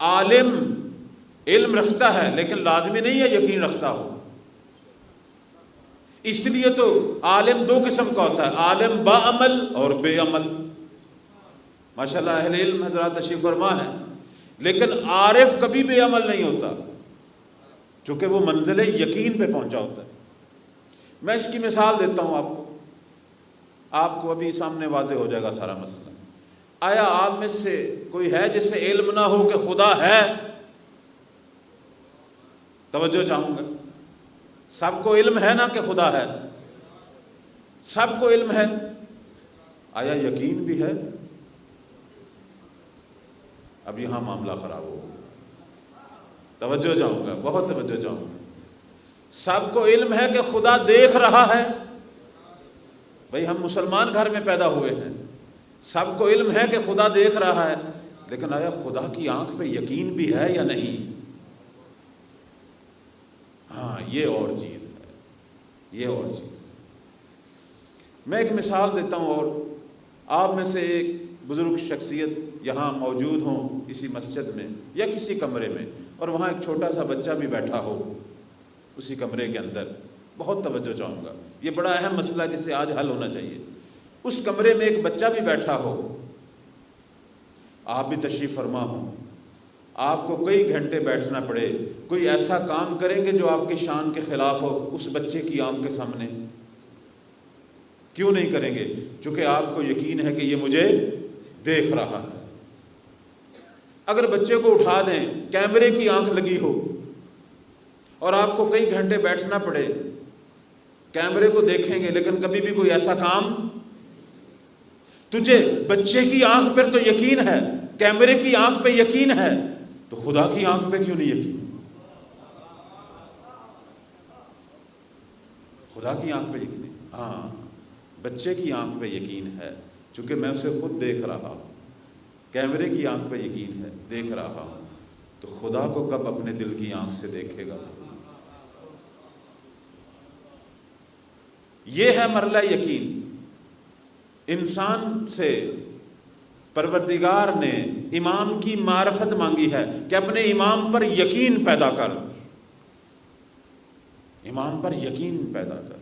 عالم علم رکھتا ہے لیکن لازمی نہیں ہے یقین رکھتا ہو. اس لیے تو عالم دو قسم کا ہوتا ہے، عالم با عمل اور بے عمل. ماشاءاللہ اہل علم حضرات تشریف فرما ہے، لیکن عارف کبھی بے عمل نہیں ہوتا چونکہ وہ منزل یقین پہ پہنچا ہوتا ہے. میں اس کی مثال دیتا ہوں آپ کو ابھی سامنے واضح ہو جائے گا سارا مسئلہ. آیا آپ میں سے کوئی ہے جس سے علم نہ ہو کہ خدا ہے؟ توجہ چاہوں گا. سب کو علم ہے نا کہ خدا ہے، سب کو علم ہے. آیا یقین بھی ہے؟ اب یہاں معاملہ خراب ہو. توجہ چاہوں گا، بہت توجہ چاہوں گا. سب کو علم ہے کہ خدا دیکھ رہا ہے. بھئی ہم مسلمان گھر میں پیدا ہوئے ہیں، سب کو علم ہے کہ خدا دیکھ رہا ہے، لیکن آیا خدا کی آنکھ پہ یقین بھی ہے یا نہیں؟ ہاں یہ اور چیز ہے، یہ اور چیز ہے. میں ایک مثال دیتا ہوں، اور آپ میں سے ایک بزرگ شخصیت یہاں موجود ہوں اسی مسجد میں یا کسی کمرے میں، اور وہاں ایک چھوٹا سا بچہ بھی بیٹھا ہو اسی کمرے کے اندر. بہت توجہ چاہوں گا، یہ بڑا اہم مسئلہ جسے آج حل ہونا چاہیے. اس کمرے میں ایک بچہ بھی بیٹھا ہو، آپ بھی تشریف فرما ہوں، آپ کو کئی گھنٹے بیٹھنا پڑے، کوئی ایسا کام کریں گے جو آپ کی شان کے خلاف ہو اس بچے کی آنکھ کے سامنے؟ کیوں نہیں کریں گے؟ چونکہ آپ کو یقین ہے کہ یہ مجھے دیکھ رہا ہے. اگر بچے کو اٹھا دیں، کیمرے کی آنکھ لگی ہو اور آپ کو کئی گھنٹے بیٹھنا پڑے، کیمرے کو دیکھیں گے لیکن کبھی بھی کوئی ایسا کام، تجھے بچے کی آنکھ پر تو یقین ہے، کیمرے کی آنکھ پہ یقین ہے، تو خدا کی آنکھ پہ کیوں نہیں یقین؟ خدا کی آنکھ پہ یقین ہے. ہاں بچے کی آنکھ پہ یقین ہے چونکہ میں اسے خود دیکھ رہا ہوں. کیمرے کی آنکھ پہ یقین ہے، دیکھ رہا ہوں. تو خدا کو کب اپنے دل کی آنکھ سے دیکھے گا؟ یہ ہے مرحلہ یقین. انسان سے پروردگار نے امام کی معرفت مانگی ہے کہ اپنے امام پر یقین پیدا کر، امام پر یقین پیدا کر.